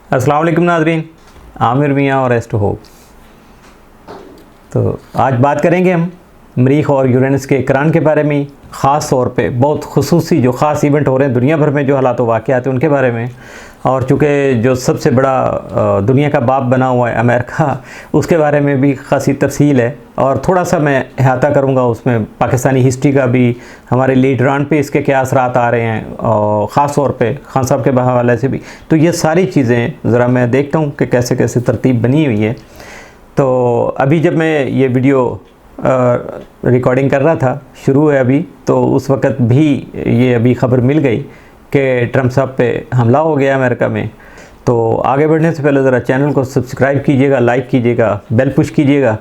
अस्सलाम वालेकुम नाज़रीन, आमिर मियाँ और एस टू होप। तो आज बात करेंगे हम मरीख और यूरेनस के इकरान के बारे में, ख़ास तौर पे बहुत खुसूसी जो ख़ास इवेंट हो रहे हैं दुनिया भर में, जो हालात व वाक़यात हैं उनके बारे में। और चूँकि जो सबसे बड़ा दुनिया का बाप बना हुआ है अमेरिका, उसके बारे में भी ख़ासी तफसील है। और थोड़ा सा मैं अहाता करूँगा उसमें पाकिस्तानी हिस्ट्री का भी, हमारे लीडरान पे इसके क्या असरात आ रहे हैं, और ख़ास तौर पे खान साहब के हवाले से भी। तो ये सारी चीज़ें ज़रा मैं देखता हूँ कि कैसे कैसे तरतीब बनी हुई है। तो अभी जब मैं ये वीडियो रिकॉर्डिंग कर रहा था, शुरू है अभी, तो उस वक़्त भी ये अभी ख़बर मिल गई कि ट्रंप साहब पे हमला हो गया अमेरिका में। तो आगे बढ़ने से पहले ज़रा चैनल को सब्सक्राइब कीजिएगा, लाइक कीजिएगा, बेल पुश कीजिएगा।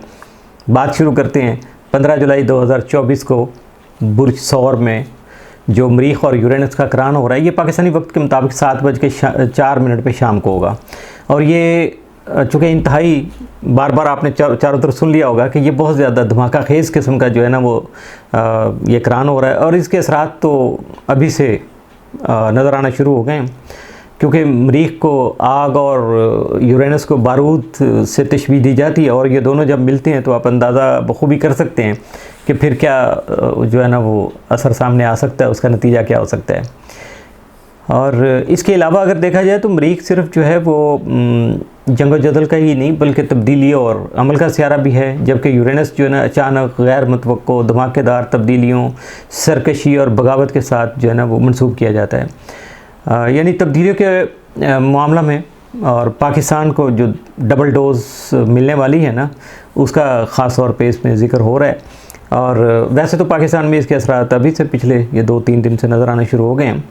बात शुरू करते हैं। 15 जुलाई 2024 को बुर्ज सौर में जो मरीख और यूरेनस का इकरान हो रहा है, ये पाकिस्तानी वक्त के मुताबिक 7:04 पे शाम को होगा। और ये चूँकि इंतहाई बार बार आपने चारों तरफ सुन लिया होगा कि ये बहुत ज़्यादा धमाका खेज़ किस्म का जो है ना वो ये इकरान हो रहा है। और इसके असरात तो अभी से नज़र आना शुरू हो गए हैं, क्योंकि मरीख को आग और यूरेनस को बारूद से तशबीह दी जाती है। और ये दोनों जब मिलते हैं तो आप अंदाज़ा बखूबी कर सकते हैं कि फिर क्या जो है ना वो असर सामने आ सकता है, उसका नतीजा क्या हो सकता है। और इसके अलावा अगर देखा जाए तो मरीख सिर्फ जो है वो जंग जदल का ही नहीं बल्कि तब्दीली और अमल का सियारा भी है। जबकि यूरेनस जो है ना अचानक गैर मुतवक्को धमाकेदार तब्दीलियों, सरकशी और बगावत के साथ जो है ना वो मनसूब किया जाता है। यानी तब्दीलियों के मामला में और पाकिस्तान को जो डबल डोज मिलने वाली है ना, उसका ख़ास तौर पे इसमें ज़िक्र हो रहा है। और वैसे तो पाकिस्तान में इसके असरात अभी से पिछले ये 2-3 दिन से नज़र आना शुरू हो गए हैं,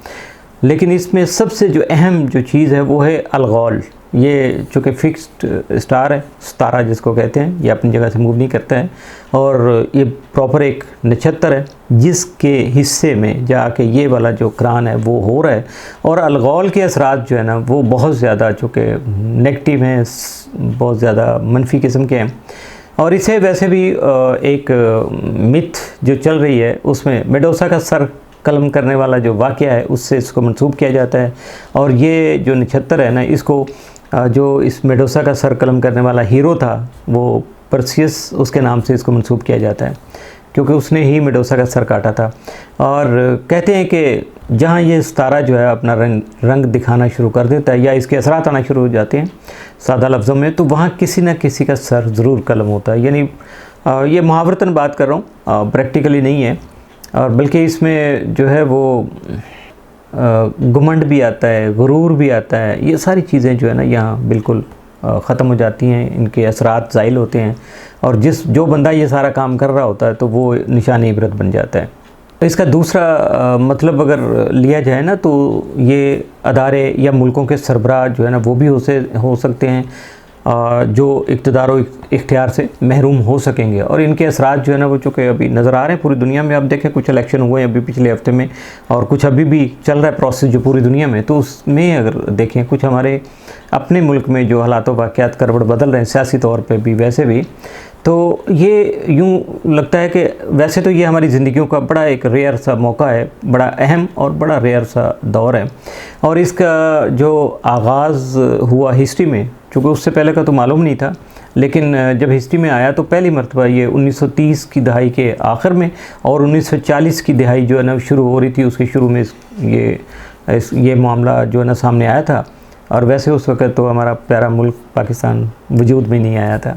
लेकिन इसमें सबसे जो अहम जो चीज़ है वो है अलगौल। ये चूँकि फिक्स्ड स्टार है, सितारा जिसको कहते हैं, ये अपनी जगह से मूव नहीं करता है। और ये प्रॉपर एक नक्षत्र है जिसके हिस्से में जाके ये वाला जो इकरान है वो हो रहा है। और अलगौल के असरात जो है ना वो बहुत ज़्यादा चूँकि नेगेटिव हैं, बहुत ज़्यादा मनफी किस्म के हैं। और इसे वैसे भी एक मिथ जो चल रही है उसमें मेडोसा का सर कलम करने वाला जो वाक़या है उससे इसको मंसूब किया जाता है। और ये जो नक्षत्र है ना, इसको जो इस मेडोसा का सर कलम करने वाला हीरो था वो परसियस, उसके नाम से इसको मंसूब किया जाता है, क्योंकि उसने ही मेडोसा का सर काटा था। और कहते हैं कि जहाँ ये सितारा जो है अपना रंग दिखाना शुरू कर देता है या इसके असरात आना शुरू हो जाते हैं सादा लफ्ज़ों में, तो वहाँ किसी न किसी का सर ज़रूर कलम होता है। यानी ये मुहावरतन बात कर रहा हूँ, प्रैक्टिकली नहीं है। और बल्कि इसमें जो है वो घुमंड भी आता है, गुरूर भी आता है। ये सारी चीज़ें जो है ना यहाँ बिल्कुल ख़त्म हो जाती हैं, इनके असरात ज़ाइल होते हैं। और जो बंदा ये सारा काम कर रहा होता है तो वो निशान इबरत बन जाता है। इसका दूसरा मतलब अगर लिया जाए ना, तो ये अदारे या मुल्कों के सरबराह जो है ना वो भी हो सकते हैं जो इक़्तिदार व इख्तियार से महरूम हो सकेंगे। और इनके असरात जो है ना वो चूँकि अभी नज़र आ रहे हैं पूरी दुनिया में। आप देखें कुछ इलेक्शन हुए हैं अभी पिछले हफ्ते में, और कुछ अभी भी चल रहा है प्रोसेस जो पूरी दुनिया में। तो उसमें अगर देखें कुछ हमारे अपने मुल्क में जो हालात व वाक़यात करवट बदल रहे हैं सियासी तौर पर भी, वैसे भी, तो ये यूँ लगता है कि वैसे तो ये हमारी ज़िंदगियों का बड़ा एक रेयर सा मौका है, बड़ा अहम और बड़ा रेयर सा दौर है। और इसका जो आगाज़ हुआ हिस्ट्री में, चूँकि उससे पहले का तो मालूम नहीं था, लेकिन जब हिस्ट्री में आया तो पहली मरतबा ये 1930 की दहाई के आखिर में और 1940 की दहाई जो है ना शुरू हो रही थी, उसके शुरू में ये मामला जो है ना सामने आया था। और वैसे उस वक़्त तो हमारा प्यारा मुल्क पाकिस्तान वजूद में नहीं आया था।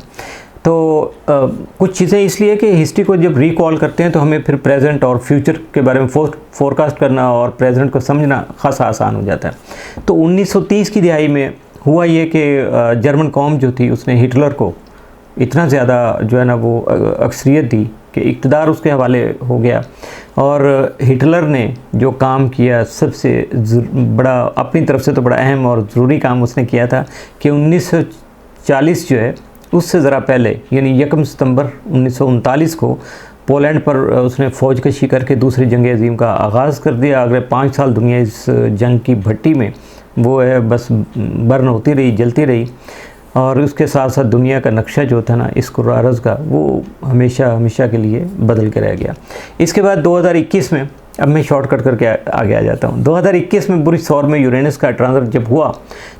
तो कुछ चीज़ें इसलिए कि हिस्ट्री को जब रिकॉल करते हैं तो हमें फिर प्रेजेंट और फ्यूचर के बारे में फोरकास्ट करना और प्रेजेंट को समझना खासा आसान हो जाता है। तो 1930 की दहाई में हुआ ये कि जर्मन कौम जो थी उसने हिटलर को इतना ज़्यादा जो है ना वो अक्सरियत दी कि इक़्तिदार उसके हवाले हो गया। और हिटलर ने जो काम किया सबसे बड़ा, अपनी तरफ से तो बड़ा अहम और ज़रूरी काम उसने किया था कि 1940 जो है उससे ज़रा पहले, यानी 1 सितंबर 1939 को पोलैंड पर उसने फ़ौज कशी करके दूसरी जंग अज़ीम का आगाज़ कर दिया। अगले 5 साल दुनिया इस जंग की भट्टी में वो है बस बर्न होती रही, जलती रही। और उसके साथ साथ दुनिया का नक्शा जो था ना इस कुर्रारज़ का, वो हमेशा हमेशा के लिए बदल के रह गया। इसके बाद 2021 में अब मैं शॉर्टकट करके आगे आ जाता हूँ। 2021 में बुरिश सौर में यूरेनस का ट्रांजिट जब हुआ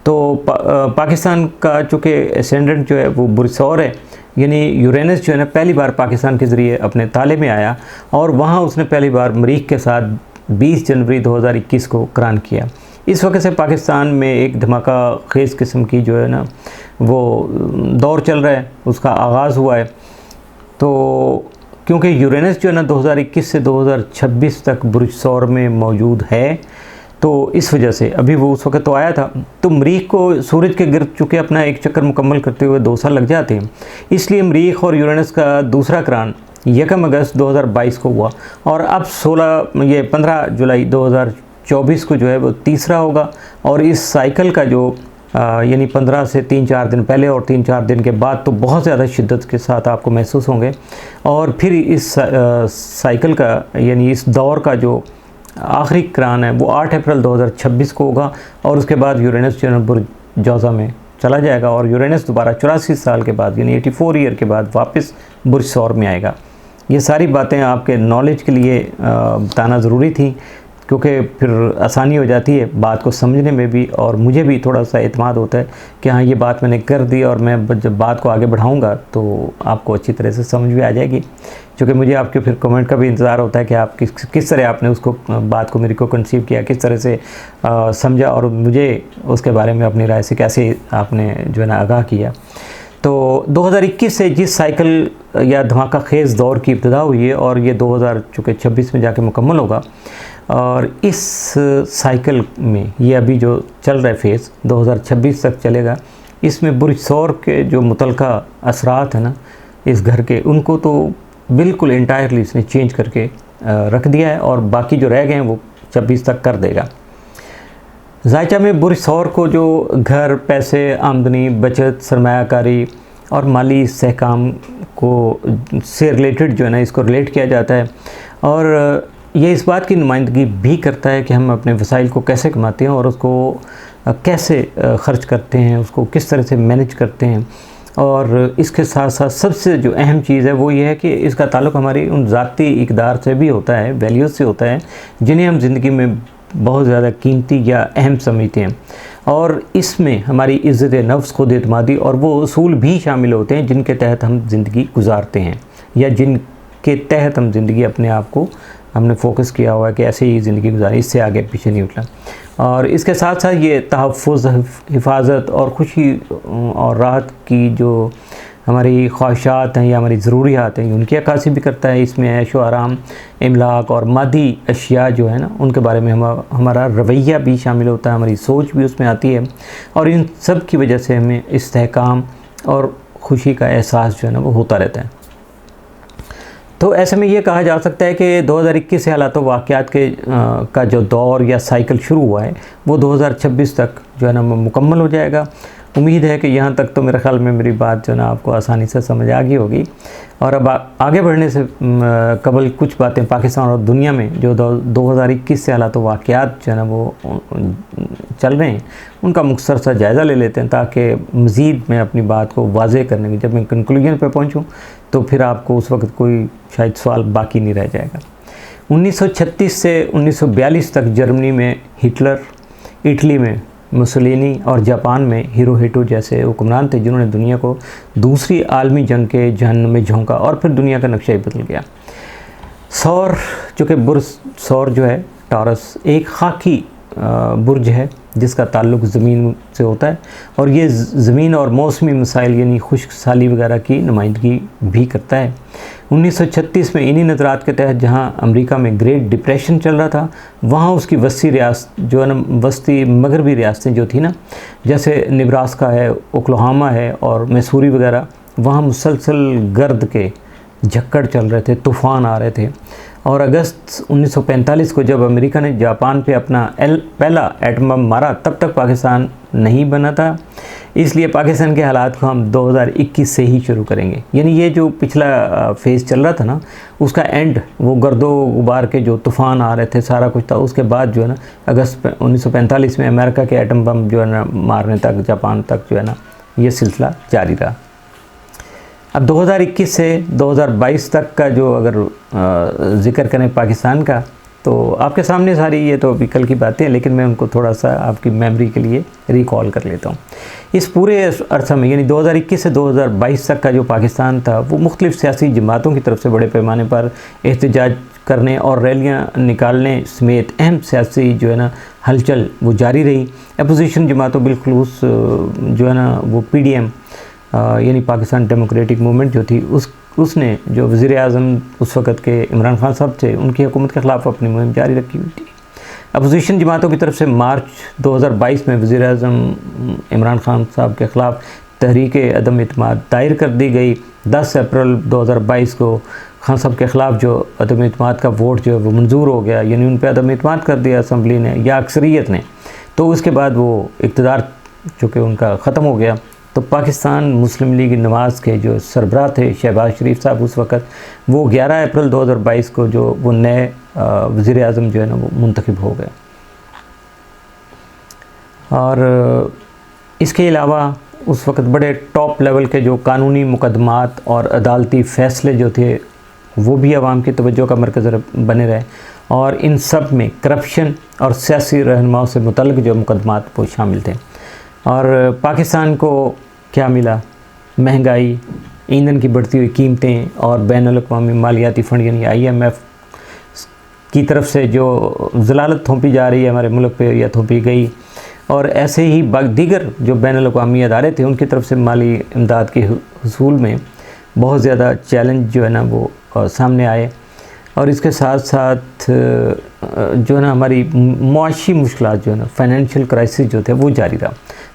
तो पाकिस्तान का चूँकि एसेंडेंट जो है वो बुरिश सौर है, यानी यूरेनस जो है ना पहली बार पाकिस्तान के ज़रिए अपने ताले में आया और वहाँ उसने पहली बार मरीख के साथ 20 जनवरी 2021 को करान किया। इस वक्त से पाकिस्तान में एक धमाका खेज़ किस्म की जो है ना वो दौर चल रहा है, उसका आगाज़ हुआ है। तो क्योंकि यूरेनस जो है ना 2021 से 2026 तक बुरिश सौर में मौजूद है, तो इस वजह से अभी वो उस वक्त तो आया था, तो मरीख को सूरज के गिर्द चुके अपना एक चक्कर मुकम्मल करते हुए 2 साल लग जाते हैं। इसलिए मरीख और यूरेनस का दूसरा करान 1 अगस्त 2022 को हुआ और अब 15 जुलाई 2024 को जो है वो तीसरा होगा। और इस साइकिल का जो यानी 15 से 3-4 दिन पहले और 3-4 दिन के बाद तो बहुत ज़्यादा शिद्दत के साथ आपको महसूस होंगे। और फिर इस साइकिल का यानी इस दौर का जो आखिरी करान है वो 8 अप्रैल 2026 को होगा और उसके बाद यूरेनस जो है बुर्ज जौज़ा में चला जाएगा और यूरेनस दोबारा 84 साल के बाद यानी 84 ईयर के बाद वापस बुर्ज सौर में आएगा। ये सारी बातें आपके नॉलेज के लिए बताना ज़रूरी थी, क्योंकि फिर आसानी हो जाती है बात को समझने में भी और मुझे भी थोड़ा सा एतमाद होता है कि हाँ ये बात मैंने कर दी और मैं जब बात को आगे बढ़ाऊंगा तो आपको अच्छी तरह से समझ भी आ जाएगी। क्योंकि मुझे आपके फिर कमेंट का भी इंतज़ार होता है कि आप किस तरह आपने उसको बात को मेरे को कंसीव किया, किस तरह से समझा और मुझे उसके बारे में अपनी राय से कैसे आपने जो है ना आगाह किया। तो 2021 से जिस साइकिल या धमाका खेज़ दौर की इब्तिदा हुई है और ये 2026 में जाके मुकम्मल होगा और इस साइकिल में ये अभी जो चल रहा है फेज़ 2026 तक चलेगा। इसमें बुरिश सौर के जो मुतलका असरात हैं ना इस घर के, उनको तो बिल्कुल इंटायरली इसने चेंज करके रख दिया है और बाकी जो रह गए हैं वो 26 तक कर देगा। जायचा में बुरिश सौर को जो घर, पैसे, आमदनी, बचत, सरमायाकारी और माली इस्तेहकाम को से रिलेटेड जो है ना इसको रिलेट किया जाता है और ये इस बात की नुमाइंदगी भी करता है कि हम अपने वसाइल को कैसे कमाते हैं और उसको कैसे ख़र्च करते हैं, उसको किस तरह से मैनेज करते हैं। और इसके साथ साथ सबसे जो अहम चीज़ है वो ये है कि इसका ताल्लुक़ हमारी उन ज़ाती इक़दार से भी होता है, वैल्यूज़ से होता है जिन्हें हम ज़िंदगी में बहुत ज़्यादा कीमती या अहम समझते हैं। और इसमें हमारी इज़्ज़त नफ्स, खुद एतमादी और वो उसूल भी शामिल होते हैं जिनके तहत हम ज़िंदगी गुजारते हैं या जिनके तहत हम ज़िंदगी अपने आप को हमने फोकस किया हुआ है कि ऐसे ही ज़िंदगी गुजारी, इससे आगे पीछे नहीं उठना। और इसके साथ साथ ये तहफ़्फ़ुज़, हिफाजत और खुशी और राहत की जो हमारी ख्वाहिशात हैं या हमारी ज़रूरियात हैं उनकी अक्कासी भी करता है। इसमें ऐशो आराम, इमलाक और मादी अशिया जो है ना उनके बारे में हमारा रवैया भी शामिल होता है, हमारी सोच भी उसमें आती है और इन सब की वजह से हमें इस्तेहकाम और खुशी का एहसास जो है ना वो होता रहता है। तो ऐसे में ये कहा जा सकता है कि 2021 से हालात वाक़यात के का जो दौर या साइकिल शुरू हुआ है वो 2026 तक जो है ना मुकम्मल हो जाएगा। उम्मीद है कि यहाँ तक तो मेरे ख़्याल में मेरी बात जो है ना आपको आसानी से समझ आ गई होगी। और अब आगे बढ़ने से कबल कुछ बातें पाकिस्तान और दुनिया में जो 2021 से हालात वाक़यात जो है ना वो चल रहे हैं उनका मुख्तसर सा जायज़ा ले लेते हैं, ताकि मज़ीद मैं अपनी बात को वाज़े करने की जब मैं कंक्लूजन पे पहुँचूँ तो फिर आपको उस वक्त कोई शायद सवाल बाकी नहीं रह जाएगा। 1936 से 1942 तक जर्मनी में हिटलर, इटली में मुसोलिनी और जापान में हिरोहिटो जैसे हुक्मरान थे जिन्होंने दुनिया को दूसरी आलमी जंग के जहन्नुम में झोंका और फिर दुनिया का नक्शा ही बदल गया। सौर जो कि बुर्ज सौर जो है टॉरस एक खाकी बुर्ज है जिसका ताल्लुक़ ज़मीन से होता है और ये ज़मीन और मौसमी मसाइल यानी खुश्क साली वगैरह की नुमाइंदगी भी करता है। 1936 में इन्हीं नज़रात के तहत जहां अमेरिका में ग्रेट डिप्रेशन चल रहा था वहां उसकी वस्ती रियासत जो है ना वस्ती मगरबी रियासतें जो थी ना जैसे निब्रास्का है, ओक्लाहोमा है और मैसूरी वगैरह, वहाँ मुसलसल गर्द के झक्कड़ चल रहे थे, तूफ़ान आ रहे थे। और अगस्त 1945 को जब अमेरिका ने जापान पे अपना पहला एटम बम मारा तब तक पाकिस्तान नहीं बना था, इसलिए पाकिस्तान के हालात को हम 2021 से ही शुरू करेंगे। यानी ये जो पिछला फेज़ चल रहा था ना उसका एंड वो गर्दो गुबार के जो तूफ़ान आ रहे थे सारा कुछ था, उसके बाद जो है ना अगस्त 1945 में अमेरिका के एटम बम जो है ना मारने तक जापान तक जो है ना ये सिलसिला जारी रहा। अब 2021 से 2022 तक का जो अगर ज़िक्र करें पाकिस्तान का तो आपके सामने सारी ये तो अभी कल की बातें हैं, लेकिन मैं उनको थोड़ा सा आपकी मेमोरी के लिए रिकॉल कर लेता हूँ। इस पूरे अरसा में यानी 2021 से 2022 तक का जो पाकिस्तान था वो मुख्तलिफ सियासी जमातों की तरफ से बड़े पैमाने पर एहतजाज करने और रैलियाँ निकालने समेत अहम सियासी जो है ना हलचल वो जारी रही। अपोजिशन जमातों बिलखुसूस जो है ना वो PDM यानी पाकिस्तान डेमोक्रेटिक मूवमेंट जो थी उसने जो वज़ीर आज़म उस वक़्त के इमरान खान साहब थे उनकी हुकूमत के ख़िलाफ़ अपनी मुहिम जारी रखी हुई थी। अपोजिशन जमातों की तरफ से मार्च 2022 में वज़ीर आज़म इमरान खान साहब के ख़िलाफ़ तहरीक अदम इत्माद दायर कर दी गई। 10 अप्रैल 2022 को खान साहब के ख़िलाफ़ जो अदम इत्माद का वोट जो है वो मंजूर हो गया, यानी उन पर अदम इत्माद कर दिया असम्बली ने या अक्सरियत ने। तो उसके बाद वो इक़्तिदार चूँकि उनका ख़त्म हो गया, तो पाकिस्तान मुस्लिम लीग नवाज़ के जो सरबराह थे शहबाज शरीफ साहब उस वक़्त, वो 11 अप्रैल 2022 को जो वो नए वज़ीर आज़म जो है ना वो मुंतखब हो गए। और इसके अलावा उस वक़्त बड़े टॉप लेवल के जो कानूनी मुकदमात और अदालती फ़ैसले जो थे वो भी आवाम की तवज्जो का मरकज़ बने रहे, और इन सब में करप्शन और सियासी रहनुमाओं से मुतल्लिक़ जो मुकदमात वो शामिल थे। और पाकिस्तान को क्या मिला? महंगाई, ईंधन की बढ़ती हुई कीमतें और बैनुल-अक़वामी मालियाती फ़ंड यानी IMF की तरफ से जो ज़लालत थोपी जा रही है हमारे मुल्क पे या थोपी गई, और ऐसे ही दीगर जो बैनुल-अक़वामी अदारे थे उनकी तरफ से माली इमदाद के हुसूल में बहुत ज़्यादा चैलेंज जो है ना वो सामने आए। और इसके साथ साथ जो है ना हमारी मुआशी मुश्किलात जो है ना फाइनेंशियल क्राइसिस जो थे वो जारी रहा।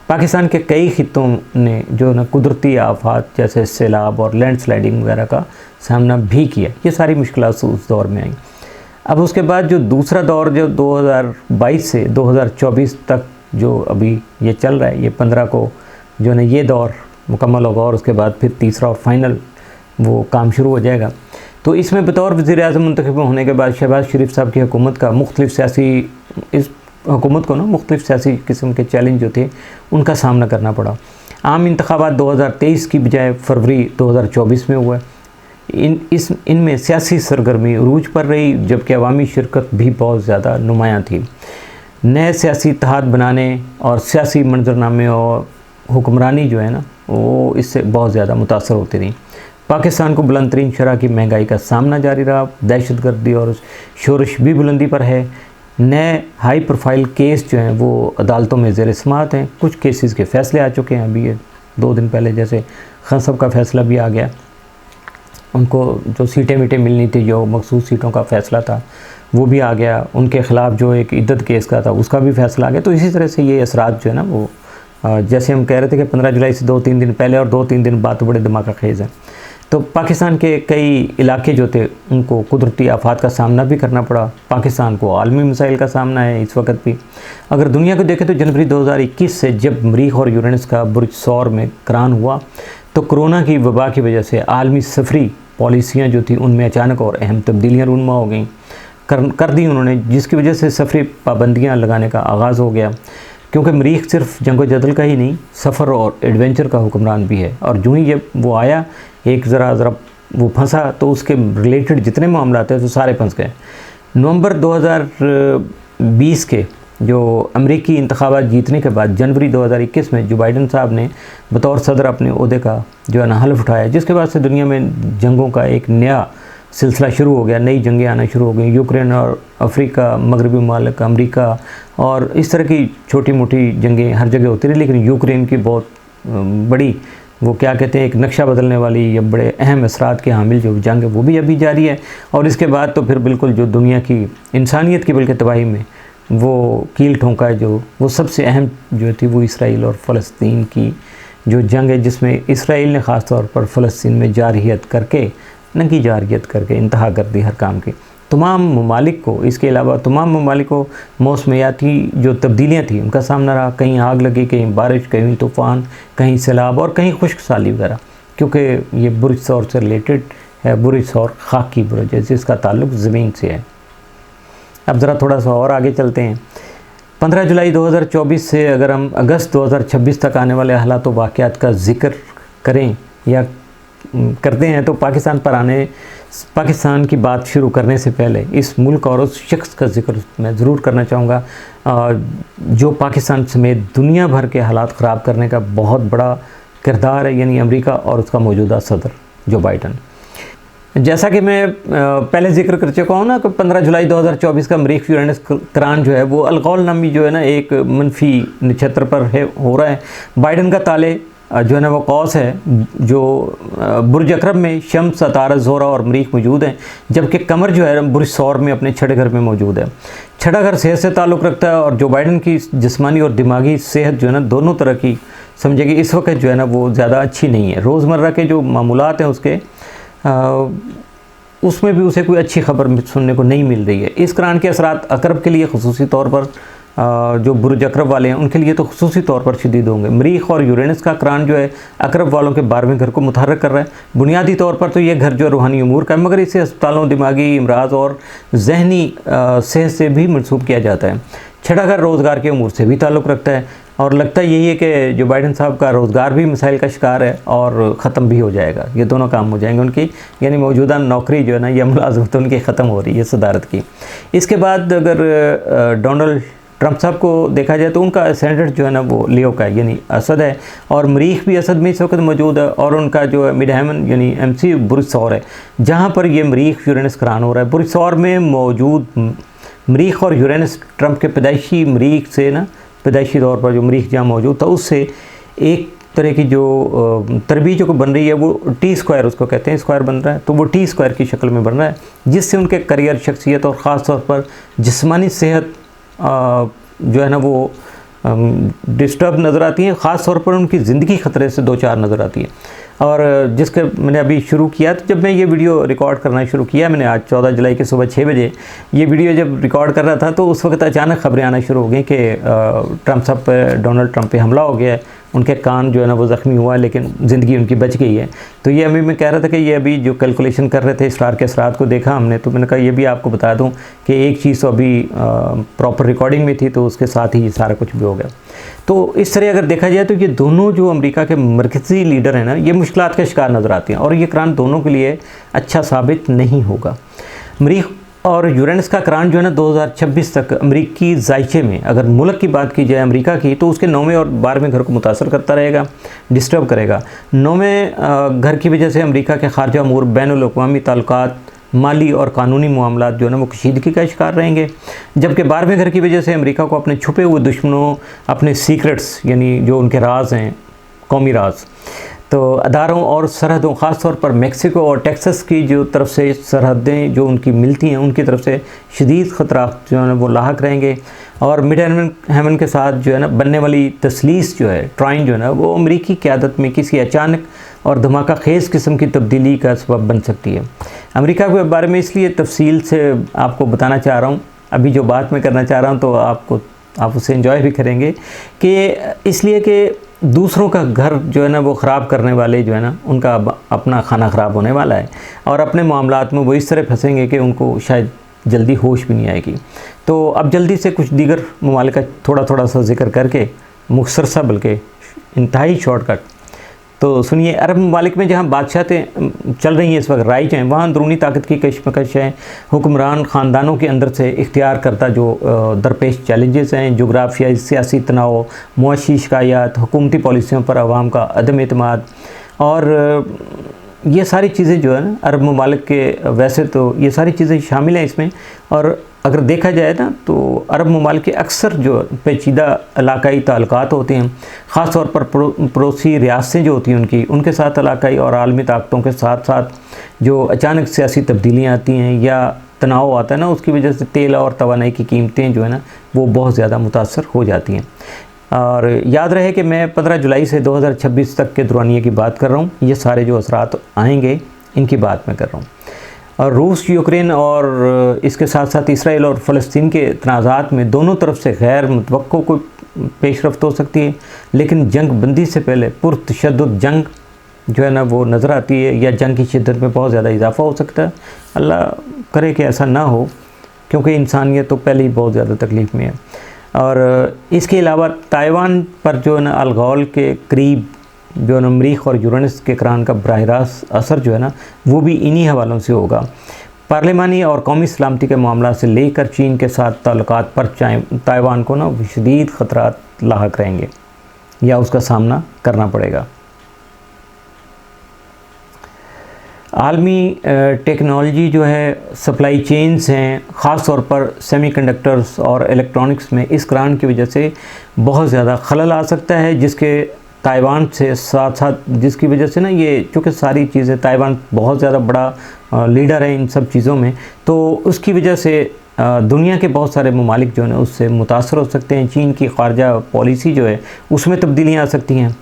पाकिस्तान के कई खित्तों ने जो ना कुदरती आफात जैसे सैलाब और लैंडस्लाइडिंग वगैरह का सामना भी किया। ये सारी मुश्किलात उस दौर में आई। अब उसके बाद जो दूसरा दौर जो 2022 से 2024 तक जो अभी ये चल रहा है, ये 15 को जो ना ये दौर मुकम्मल होगा और उसके बाद फिर तीसरा और फाइनल वो काम शुरू हो जाएगा। तो इसमें बतौर वज़ीर आज़म मुंतखब होने के बाद शहबाज शरीफ साहब की हुकूमत का मुख्तलिफ सियासी इस हुकूमत को ना मुख्तलिफ सियासी किस्म के चैलेंज जो थे उनका सामना करना पड़ा। आम इंतखाबात 2023 की बजाय फरवरी 2024 में हुआ। इनमें सियासी सरगर्मी उरूज पर रही, जबकि अवामी शिरकत भी बहुत ज़्यादा नुमायाँ थी। नए सियासी इत्तेहाद बनाने और सियासी मंजरनामे और हुक्मरानी जो है ना वो इससे बहुत ज़्यादा मुतासर होती रही। पाकिस्तान को बुलंद तरीन शरह की महंगाई का सामना जारी रहा। दहशतगर्दी और शोरश भी बुलंदी पर है। नए हाई प्रोफाइल केस जो हैं वो अदालतों में ज़ेर समाअत हैं। कुछ केसेस के फ़ैसले आ चुके हैं। अभी ये 2 दिन पहले जैसे खान साहब का फ़ैसला भी आ गया, उनको जो सीटें वीटें मिलनी थी, जो मखसूस सीटों का फ़ैसला था वो भी आ गया। उनके ख़िलाफ़ जो एक इद्दत केस का था उसका भी फ़ैसला आ गया। तो इसी तरह से ये असरात जो है ना वो जैसे हम कह रहे थे कि 15 जुलाई से 2-3 दिन पहले और 2-3 दिन बाद तो बड़े धमाका खेज़ हैं। तो पाकिस्तान के कई इलाके जो थे उनको कुदरती आफात का सामना भी करना पड़ा। पाकिस्तान को आलमी मसाइल का सामना है इस वक्त भी। अगर दुनिया को देखें तो जनवरी 2021 से जब मरीख और यूरेनस का बुर्ज सौर में करान हुआ तो कोरोना की वबा की वजह से आलमी सफरी पॉलिसियाँ जो थी उनमें अचानक और अहम तब्दीलियाँ रूनमा हो गई कर दी उन्होंने, जिसकी वजह से सफरी पाबंदियाँ लगाने का आगाज़ हो गया। क्योंकि मरीख सिर्फ जंगो जदल का ही नहीं, सफ़र और एडवेंचर का हुक्मरान भी है। और जो ही जब वो आया एक ज़रा वो फंसा तो उसके रिलेटेड जितने मामला थे तो सारे फंस गए। नवंबर 2020 के जो अमेरिकी इंतखाबात जीतने के बाद जनवरी 2021 में जो बाइडन साहब ने बतौर सदर अपने ओहदे का जो है ना हल्फ उठाया, जिसके बाद से दुनिया में जंगों का एक नया सिलसिला शुरू हो गया। नई जंगें आना शुरू हो गई। यूक्रेन और अफ्रीका, मगरबी ममालिक, अमेरिका और इस तरह की छोटी मोटी जंगें हर जगह होती रही, लेकिन यूक्रेन की बहुत बड़ी वो क्या कहते हैं एक नक्शा बदलने वाली या बड़े अहम असरात के हामिल जो जंग है वो भी अभी जारी है। और इसके बाद तो फिर बिल्कुल जो दुनिया की इंसानियत की बल्कि तबाही में वो कील ठोंका है, जो वो सबसे अहम जो थी वो इसराइल और फ़लस्तीन की जो जंग है, जिसमें इसराइल ने ख़ास तौर पर फ़लस्तीन में जारहियत करके नंगी जारहियत करके इंतहा कर दी हर काम की। तमाम ममालिक को, इसके अलावा तमाम ममालिक को मौसमियाती जो तब्दीलियाँ थी उनका सामना रहा। कहीं आग लगी, कहीं बारिश, कहीं तूफ़ान, कहीं सैलाब और कहीं खुश्क साली वगैरह, क्योंकि ये बुर्ज सौर से रिलेटेड है। बुर्ज सौर खाकी बुर्ज है जिसका ताल्लुक़ ज़मीन से है। अब ज़रा थोड़ा सा और आगे चलते हैं। 15 जुलाई 2024 से अगर हम अगस्त 2026 तक आने वाले हालात व वाक़यात का ज़िक्र करें या करते हैं तो पाकिस्तान पर आने पाकिस्तान की बात शुरू करने से पहले इस मुल्क और उस शख्स का जिक्र मैं ज़रूर करना चाहूँगा जो पाकिस्तान समेत दुनिया भर के हालात ख़राब करने का बहुत बड़ा किरदार है, यानी अमेरिका और उसका मौजूदा सदर जो बाइडन। जैसा कि मैं पहले जिक्र कर चुका हूँ ना कि 15 जुलाई 2024 का मरीख यूरेनस करान जो है वो अलगौल नामी जो है ना एक मनफी नक्षत्र पर हो रहा है। बाइडन का ताले जो है ना वो कौस है, जो बुर्ज अकरब में शम्स, अतारस, ज़ोहरा और मरीख मौजूद हैं, जबकि कमर जो है बुर्ज सौर में अपने छठे घर में मौजूद है। छठा घर सेहत से ताल्लुक़ रखता है और जो बाइडन की जिस्मानी और दिमागी सेहत जो है ना दोनों तरह की समझे कि इस वक्त जो है ना वो ज़्यादा अच्छी नहीं है। रोज़मर्रा के जो मामूलात हैं उसके उसमें भी उसे कोई अच्छी खबर सुनने को नहीं मिल रही है। इस करान के असरात अकरब के लिए ख़ुसूसी तौर पर जो बुर्ज अकरब वाले हैं उनके लिए तो ख़ुसूसी तौर पर शदीद होंगे। मरीख और यूरेनस का करान जो है अकरब वालों के 12वें घर को मुतहर्रिक कर रहा है। बुनियादी तौर पर तो ये घर जो रूहानी उमूर का है, मगर इसे अस्पतालों, दिमागी अमराज और जहनी सेहत से भी मनसूब किया जाता है। छठा घर रोज़गार के उमूर से भी ताल्लुक़ रखता है और लगता यही है कि जो बाइडन साहब का रोज़गार भी मसाइल का शिकार है और ख़त्म भी हो जाएगा। ये दोनों काम हो जाएंगे उनकी, यानी मौजूदा नौकरी जो है ना या मुलाजमत उनकी ख़त्म हो रही है सदारत की। इसके बाद अगर डोनाल्ड ट्रंप साहब को देखा जाए तो उनका असेंडेंट जो है ना वो लियो का है, यानी असद है, और मरीख भी असद में इस वक्त मौजूद है, और उनका जो है मिडहैमन यानी MC बुर्ज सौर है, जहाँ पर ये मरीख यूरेनस करान हो रहा है। बुर्ज सौर में मौजूद मरीख और यूरेनस ट्रंप के पैदाइशी मरीख से ना पैदाइशी तौर पर जो मरीख जहाँ मौजूद था उससे एक तरह की जो तरबीज को बन रही है वो T² उसको कहते हैं, स्क्वायर बन रहा है, तो वो T² की शक्ल में बन रहा है, जिससे उनके करियर, शख्सियत और ख़ास तौर पर जिस्मानी सेहत जो है ना वो डिस्टर्ब नज़र आती है। ख़ास तौर पर उनकी ज़िंदगी ख़तरे से 2-4 नज़र आती है। और जिसके मैंने अभी शुरू किया, तो जब मैं ये वीडियो रिकॉर्ड करना शुरू किया, मैंने आज 14 जुलाई के सुबह 6 बजे ये वीडियो जब रिकॉर्ड कर रहा था तो उस वक्त अचानक खबरें आना शुरू हो गई कि ट्रंप साहब पर, डोनाल्ड ट्रंप पे हमला हो गया है, उनके कान जो है ना वो ज़ख्मी हुआ है लेकिन ज़िंदगी उनकी बच गई है। तो ये अभी मैं कह रहा था कि ये अभी जो कैलकुलेशन कर रहे थे स्टार के असरात को देखा हमने, तो मैंने कहा ये भी आपको बता दूं कि एक चीज़ तो अभी प्रॉपर रिकॉर्डिंग में थी, तो उसके साथ ही ये सारा कुछ भी हो गया। तो इस तरह अगर देखा जाए तो ये दोनों जो अमेरिका के मरकज़ी लीडर हैं ना, ये मुश्किलात का शिकार नज़र आती हैं और ये करान दोनों के लिए अच्छा साबित नहीं होगा। मरीख और यूरेनस का करान जो है ना 2026 तक अमेरिकी जायचे में, अगर मुल्क की बात की जाए अमेरिका की, तो उसके 9वें और 12वें घर को मुतासर करता रहेगा, डिस्टर्ब करेगा। 9वें घर की वजह से अमेरिका के खारजा अमूर, बैनुल-अक़वामी ताल्लुकात, माली और कानूनी मामलात जो है ना वो कशीदगी का शिकार रहेंगे, जबकि 12वें घर की वजह से अमेरिका को अपने छुपे हुए दुश्मनों, अपने सीक्रेट्स यानी जो उनके राज हैं, कौमी राज, तो अदारों और सरहदों, ख़ास तौर पर मेक्सिको और टेक्सास की जो तरफ से सरहदें जो उनकी मिलती हैं उनकी तरफ से शदीद ख़तरा जो है ना वो लाहक रहेंगे। और मिडहैमन के साथ जो है ना बनने वाली तसलीस जो है, ट्राइन जो है ना, वो अमेरिकी क़यादत में किसी अचानक और धमाका खेज़ किस्म की तब्दीली का सबब बन सकती है। अमेरिका के बारे में इसलिए तफसील से आपको बताना चाह रहा हूँ, अभी जो बात मैं करना चाह रहा हूँ तो आप उसे एंजॉय भी करेंगे, कि इसलिए कि दूसरों का घर जो है ना वो ख़राब करने वाले जो है ना उनका अपना खाना ख़राब होने वाला है और अपने मामलात में वो इस तरह फंसेंगे कि उनको शायद जल्दी होश भी नहीं आएगी। तो अब जल्दी से कुछ दीगर ममालिक का थोड़ा सा जिक्र करके, मुख्तसर सा बल्कि इंतहाई शॉर्टकट, तो सुनिए। अरब ममालिक में जहाँ बादशाहतें चल रही हैं इस वक्त, राइज हैं, वहाँ अंदरूनी ताकत की कशमकश है। हुक्मरान ख़ानदानों के अंदर से इख्तियार करता जो दरपेश चैलेंजेस हैं, जोग्राफियाई सियासी तनाव, मुआशी शिकायत, हुकूमती पॉलिसियों पर आवाम का अदम एतमाद, और ये सारी चीज़ें जो है ना अरब ममालिक के, वैसे तो ये सारी चीज़ें शामिल हैं इसमें। और अगर देखा जाए ना तो अरब ममालिक के अक्सर जो पेचीदा इलाकाई ताल्लुकात होते हैं, ख़ास तौर पर पड़ोसी रियासतें जो होती हैं उनके साथ इलाकाई और आलमी ताकतों के साथ साथ जो अचानक सियासी तब्दीलियाँ आती हैं या तनाव आता है ना, उसकी वजह से तेल और तवानाई की कीमतें जो है ना वो बहुत ज़्यादा मुतासर हो जाती हैं। और याद रहे कि मैं 15 जुलाई से 2026 तक के दौरानिए की बात कर रहा हूँ, ये सारे जो असरात आएंगे इनकी बात मैं कर रहा हूँ। और रूस, यूक्रेन और इसके साथ साथ इसराइल और फ़लस्तीन के तनाज़ात में दोनों तरफ से गैर मुतवक्को कोई पेशरफ्त हो सकती है, लेकिन जंग बंदी से पहले पुरतशद्दुद जंग जो है ना वो नज़र आती है, या जंग की शिद्दत में बहुत ज़्यादा इजाफ़ा हो सकता है। अल्लाह करे कि ऐसा ना हो, क्योंकि इंसानियत तो पहले ही बहुत ज़्यादा तकलीफ़ में है। और इसके अलावा ताइवान पर जो है ना अलगौल के करीब जो है ना मरीख और यूरेनस के किरान का बराह रास्त असर जो है ना वो भी इन्हीं हवालों से होगा। पार्लिमानी और कौमी सलामती के मामला से लेकर चीन के साथ ताल्लुकात पर ताइवान को ना शदीद ख़तरात लाहक रहेंगे या उसका सामना करना पड़ेगा। आलमी टेक्नोलॉजी जो है सप्लाई चेन्स हैं, ख़ास तौर पर सेमीकंडक्टर्स और इलेक्ट्रॉनिक्स में इस किरान की वजह से बहुत ज़्यादा खलल आ सकता है, जिसके ताइवान से साथ साथ जिसकी वजह से ना ये चूँकि सारी चीज़ें ताइवान बहुत ज़्यादा बड़ा लीडर है इन सब चीज़ों में, तो उसकी वजह से दुनिया के बहुत सारे ममालिक जो है उससे मुतासर हो सकते हैं। चीन की ख़ारजा पॉलिसी जो है उसमें तब्दीलियाँ आ सकती हैं।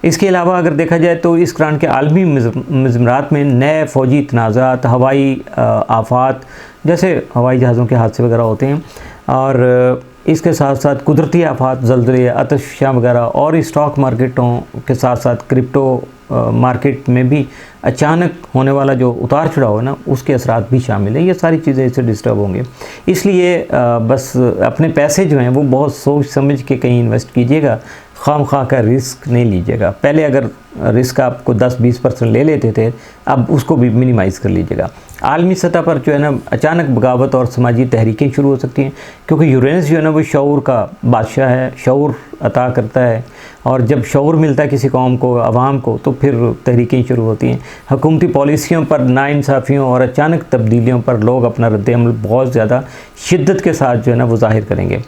इसके अलावा अगर देखा जाए तो इस किरान के आलमी मज़मरात में नए फ़ौजी तनाज़ात, हवाई आफात जैसे हवाई जहाज़ों के हादसे वगैरह होते हैं, और इसके साथ साथ कुदरती आफात, ज़लज़ले, आतिशफ़शां वगैरह, और स्टॉक मार्केटों के साथ साथ क्रिप्टो मार्केट में भी अचानक होने वाला जो उतार चढ़ाव है ना उसके असरात भी शामिल है। ये सारी चीज़ें इससे डिस्टर्ब होंगे। इसलिए बस अपने पैसे जो हैं वो बहुत सोच समझ के कहीं इन्वेस्ट कीजिएगा, खामखा का रिस्क नहीं लीजिएगा। पहले अगर रिस्क आपको 10-20% ले लेते थे, अब उसको भी मिनिमाइज़ कर लीजिएगा। आलमी सतह पर जो है ना अचानक बगावत और समाजी तहरीकें शुरू हो सकती हैं, क्योंकि यूरेनस जो है ना वो शऊर का बादशाह है, शऊर अता करता है, और जब शऊर मिलता है किसी कौम को, आवाम को, तो फिर तहरीकें शुरू होती हैं। हुकूमती पॉलिसियों पर, नाइंसाफ़ियों और अचानक तब्दीलियों पर लोग अपना रद्द-ए-अमल बहुत ज़्यादा शिद्दत के साथ जो है ना वो ज़ाहिर करेंगे।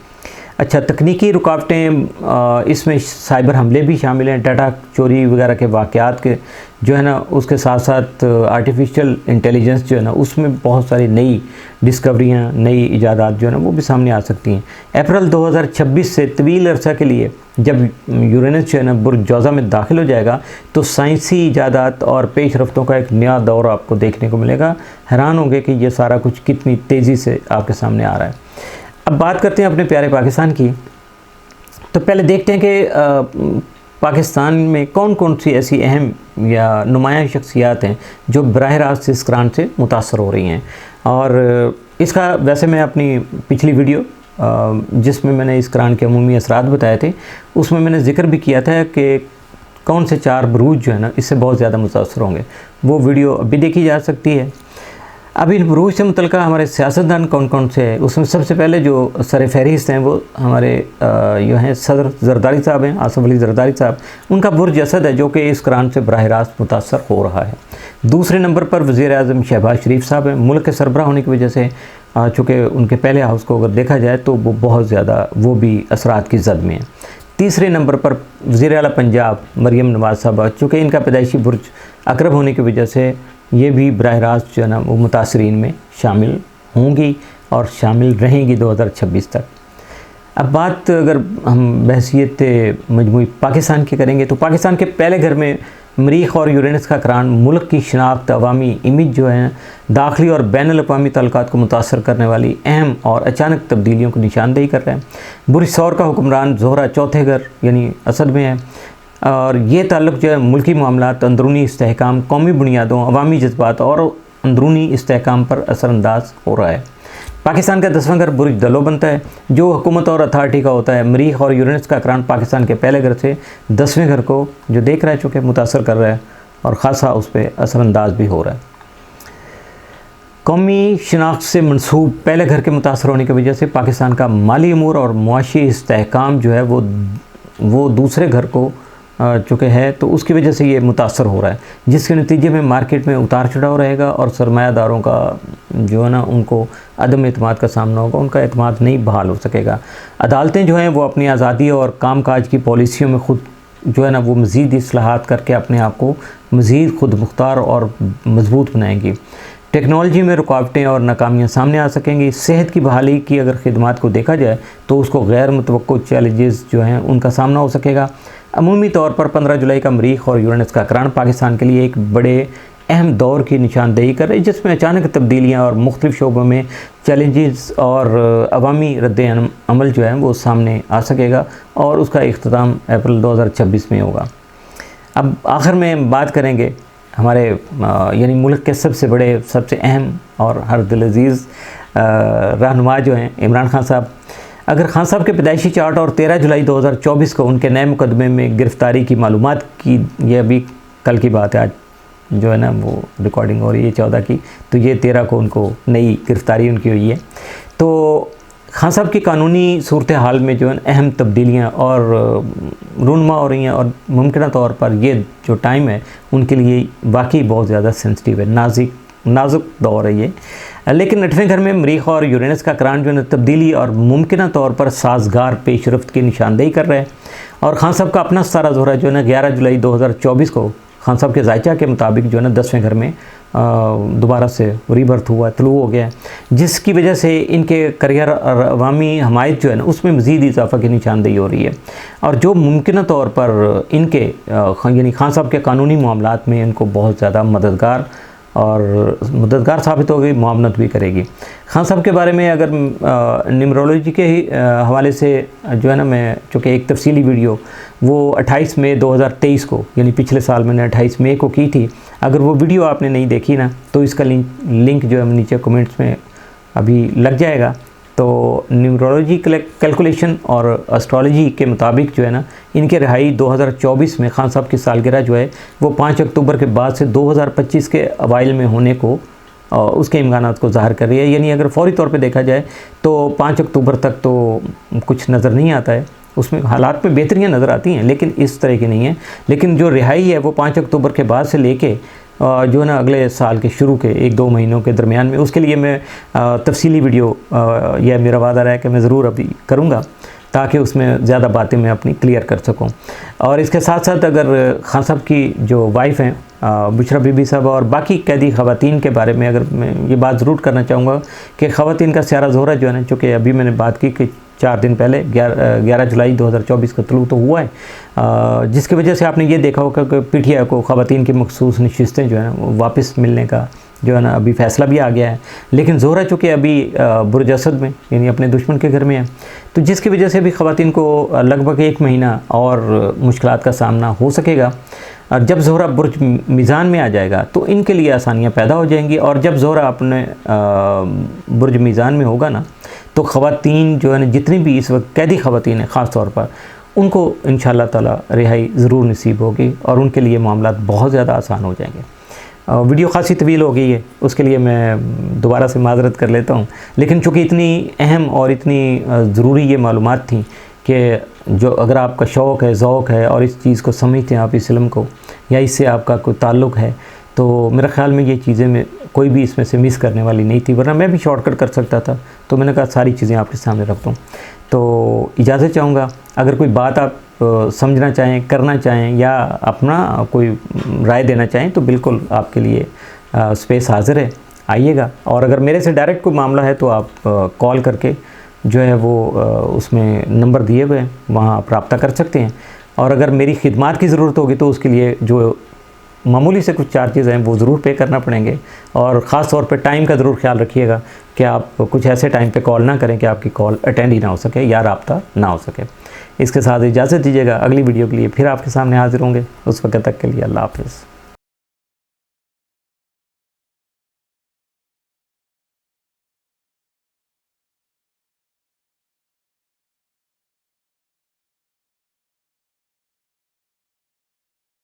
अच्छा, तकनीकी रुकावटें, इसमें साइबर हमले भी शामिल हैं, डाटा चोरी वगैरह के वाक़यात के जो है ना उसके साथ साथ आर्टिफिशियल इंटेलिजेंस जो है ना उसमें बहुत सारी नई डिस्कवरियाँ, नई इजादात जो है ना वो भी सामने आ सकती हैं। अप्रैल 2026 से तवील अरसा के लिए जब यूरेनस जो है ना बुर्ज जौज़ा में दाखिल हो जाएगा तो साइंसी इजादात और पेशरफ्तों का एक नया दौर आपको देखने को मिलेगा। हैरान होंगे कि ये सारा कुछ कितनी तेज़ी से आपके सामने आ रहा है। अब बात करते हैं अपने प्यारे पाकिस्तान की। तो पहले देखते हैं कि पाकिस्तान में कौन कौन सी ऐसी अहम या नुमायाँ शख्सियात हैं जो बराह रास्त इस किरान से मुतासर हो रही हैं। और इसका वैसे मैं अपनी पिछली वीडियो जिसमें मैंने इस किरान के अमूमी असरात बताए थे उसमें मैंने ज़िक्र भी किया था कि कौन से 4 बुरूज जो है ना इससे बहुत ज़्यादा मुतासर होंगे। वो वीडियो अभी देखी जा सकती है। अब इन बुरूज से मुतल्लिक़ हमारे सियासतदान कौन कौन से हैं, उसमें सबसे पहले जो सर फहरिस्त हैं वो हमारे जो हैं सदर ज़रदारी साहब हैं, आसिफ अली ज़रदारी साहब। उनका बुर्ज असद है जो कि इस किरान से बराह रास्त मुतासर हो रहा है। दूसरे नंबर पर वज़ीर-ए-आज़म शहबाज शरीफ साहब हैं। मुल्क के सरबराह होने की वजह से चूँकि उनके पहले हाउस को अगर देखा जाए तो वो बहुत ज़्यादा वो भी असरात की ज़द में हैं। तीसरे नंबर पर वज़ीर आला पंजाब मरियम नवाज़ साहब, चूँकि इनका पैदाइशी बुर्ज अकरब होने की वजह से ये भी बराह रास्त जो है ना वो मुतासरीन में शामिल होंगी और शामिल रहेंगी 2026 तक। अब बात अगर हम बहसियत मजमूई पाकिस्तान की करेंगे तो पाकिस्तान के पहले घर में मरीख और यूरेनस का किरान मुल्क की शनाख्त, अवामी इमेज जो है, दाखिली और बैनुल अक़वामी ताल्लुकात को मुतासर करने वाली अहम और अचानक तब्दीलियों की निशानदेही कर रहे हैं। बुर्ज सौर का हुक्मरान ज़ोहरा चौथे घर यानी असद में है, और ये ताल्लुक़ जो है मुल्की मामलात, अंदरूनी इस्तेहकाम, कौमी बुनियादों, अवामी जज्बात और अंदरूनी इस्तेहकाम पर असरअंदाज हो रहा है। पाकिस्तान का 10वां घर बुर्ज दलो बनता है जो हुकूमत और अथॉरिटी का होता है। मरीख और यूरेनस का किरान पाकिस्तान के पहले घर से 10वें घर को जो देख रह चुके मुतासर कर रहा है और ख़ासा उस पर असरअंदाज भी हो रहा है। कौमी शनाख्त से मंसूब पहले घर के मुतासर होने की वजह से पाकिस्तान का माली अमूर और मुआशी इस्तेहकाम जो है वो दूसरे घर को चुके हैं, तो उसकी वजह से ये मुतासर हो रहा है, जिसके नतीजे में मार्केट में उतार चढ़ाव रहेगा और सरमायादारों का जो है ना उनको अदम एतमाद का सामना होगा, उनका एतमाद नहीं बहाल हो सकेगा। अदालतें जो हैं वो अपनी आज़ादी और कामकाज की पॉलिसियों में ख़ुद जो है ना वो मज़ीद इस्लाहात करके अपने आप को मज़ीद खुद मुख्तार और मजबूत बनाएंगी। टेक्नोलॉजी में रुकावटें और नाकामियाँ सामने आ सकेंगी। सेहत की बहाली की अगर खिदमात को देखा जाए तो उसको गैर मुतवक्को चैलेंजेस जो हैं उनका सामना हो सकेगा। अमूमी तौर पर 15 जुलाई का मरीख और यूरेनस का किरान पाकिस्तान के लिए एक बड़े अहम दौर की निशानदेही कर रही है, जिसमें अचानक तब्दीलियाँ और मुख्तलिफ़ शोबों में चैलेंजेस और अवामी रद्द-ए-अमल जो है वो सामने आ सकेगा और उसका इख्तिताम अप्रैल 2026 में होगा। अब आखिर में बात करेंगे हमारे यानी मुल्क के सबसे बड़े, सबसे अहम और हर दिल अज़ीज़ रहनुमा जो हैं इमरान खान साहब। अगर खान साहब के पैदाइशी चार्ट और 13 जुलाई 2024 को उनके नए मुकदमे में गिरफ़्तारी की मालूमात की, ये अभी कल की बात है, आज जो है ना वो रिकॉर्डिंग हो रही है 14 की, तो ये 13 को उनको नई गिरफ़्तारी उनकी हुई है। तो खान साहब की कानूनी सूरत हाल में जो है अहम तब्दीलियाँ और रूनमा हो रही हैं, और मुमकिन तौर पर ये जो टाइम है उनके लिए वाकई बहुत ज़्यादा सेंसिटिव है, नाजुक दौर है ये। लेकिन 8वें घर में मरीख और यूरेनस का करान जो है तब्दीली और मुमकिन तौर पर साजगार पेशरफ्त की निशानदेही कर रहे हैं। और खान साहब का अपना सारा जोहरा जो है ना 11 जुलाई 2024 को खान साहब के जायचा के मुताबिक जो है ना 10वें घर में दोबारा से रीबर्थ हुआ, तलू हो गया, जिसकी वजह से इनके करियर और अवामी हमायत जो है ना उसमें मज़ीद इजाफा की निशानदेही हो रही है। और जो मुमकिन तौर पर इनके यानी खान साहब के कानूनी मामलात में इनको बहुत ज़्यादा मददगार साबित होगी, मुआवनत भी करेगी। खान साहब के बारे में अगर न्यूमरोलॉजी के ही हवाले से जो है ना, मैं चूँकि एक तफसीली वीडियो वो 28 मई 2023 को, यानी पिछले साल मैंने 28 मई को की थी, अगर वो वीडियो आपने नहीं देखी ना तो इसका लिंक जो है नीचे कमेंट्स में अभी लग जाएगा। तो न्यूमरोलॉजी कैलकुलेशन और एस्ट्रोलॉजी के मुताबिक जो है ना इनके रिहाई 2024 में खान साहब की सालगिरह जो है वो 5 अक्टूबर के बाद से 2025 के अवाइल में होने को उसके इम्कानात को ज़ाहिर कर रही है। यानी अगर फौरी तौर पे देखा जाए तो 5 अक्टूबर तक तो कुछ नज़र नहीं आता है, उसमें हालात में बेहतरियाँ नज़र आती हैं लेकिन इस तरह की नहीं है। लेकिन जो रिहाई है वो 5 अक्टूबर के बाद से लेके जो है ना अगले साल के शुरू के 1-2 महीनों के दरमियान में, उसके लिए मैं तफसीली वीडियो यह मेरा वादा रहा है कि मैं ज़रूर अभी करूँगा ताकि उसमें ज़्यादा बातें मैं अपनी क्लियर कर सकूँ। और इसके साथ साथ अगर खान साहब की जो वाइफ हैं बुशरा बीबी साहब और बाकी कैदी ख़वातीन के बारे में अगर मैं ये बात ज़रूर करना चाहूँगा कि ख़वातीन का सारा जोहरा जो है ना, चूँकि अभी मैंने बात की कि 4 दिन पहले 11 जुलाई 2024 का तलू तो हुआ है, जिसकी वजह से आपने ये देखा होगा कि पीटीआई को ख़वातीन की मखसूस नशिस्तें जो है ना वापस मिलने का जो है ना अभी फ़ैसला भी आ गया है। लेकिन जोहरा चूँकि अभी बुर्ज असद में यानी अपने दुश्मन के घर में है, तो जिसकी वजह से भी ख़वातीन को लगभग 1 महीना और मुश्किलात का सामना हो सकेगा। और जब जोहरा बुर्ज मीज़ान में आ जाएगा तो इनके लिए आसानियाँ पैदा हो जाएंगी। और जब जोहरा अपने बुर्ज मीज़ान में होगा ना तो ख़वातीन जो है ना जितनी भी इस वक्त कैदी ख़वातीन हैं ख़ास तौर पर उनको इंशाअल्लाह ताला रिहाई ज़रूर नसीब होगी और उनके लिए मामला बहुत ज़्यादा आसान हो जाएंगे। वीडियो खासी तवील हो गई है, उसके लिए मैं दोबारा से माज़रत कर लेता हूँ, लेकिन चूँकि इतनी अहम और इतनी ज़रूरी ये मालूमात थी कि जो अगर आपका शौक़ है, ज़ौक़ है और इस चीज़ को समझते हैं आप इस इल्म को या इससे आपका कोई ताल्लुक़ है, तो मेरे ख़्याल में ये चीज़ें में कोई भी इसमें से मिस करने वाली नहीं थी, वरना मैं भी शॉर्टकट कर सकता था। तो मैंने कहा सारी चीज़ें आपके सामने रख दूँ। तो इजाज़त चाहूँगा, अगर कोई बात आप समझना चाहें, करना चाहें या अपना कोई राय देना चाहें तो बिल्कुल आपके लिए स्पेस हाज़िर है, आइएगा। और अगर मेरे से डायरेक्ट कोई मामला है तो आप कॉल करके जो है वो उसमें नंबर दिए हुए हैं, वहाँ आप रब्ता कर सकते हैं। और अगर मेरी खिदमत की ज़रूरत होगी तो उसके लिए जो मामूली से कुछ चार्जेज़ हैं वो ज़रूर पे करना पड़ेंगे। और ख़ास तौर पे टाइम का ज़रूर ख्याल रखिएगा कि आप कुछ ऐसे टाइम पे कॉल ना करें कि आपकी कॉल अटेंड ही ना हो सके या रब्ता ना हो सके। इसके साथ इजाज़त दीजिएगा, अगली वीडियो के लिए फिर आपके सामने हाज़िर होंगे। उस वक्त तक के लिए अल्लाह हाफ़िज़।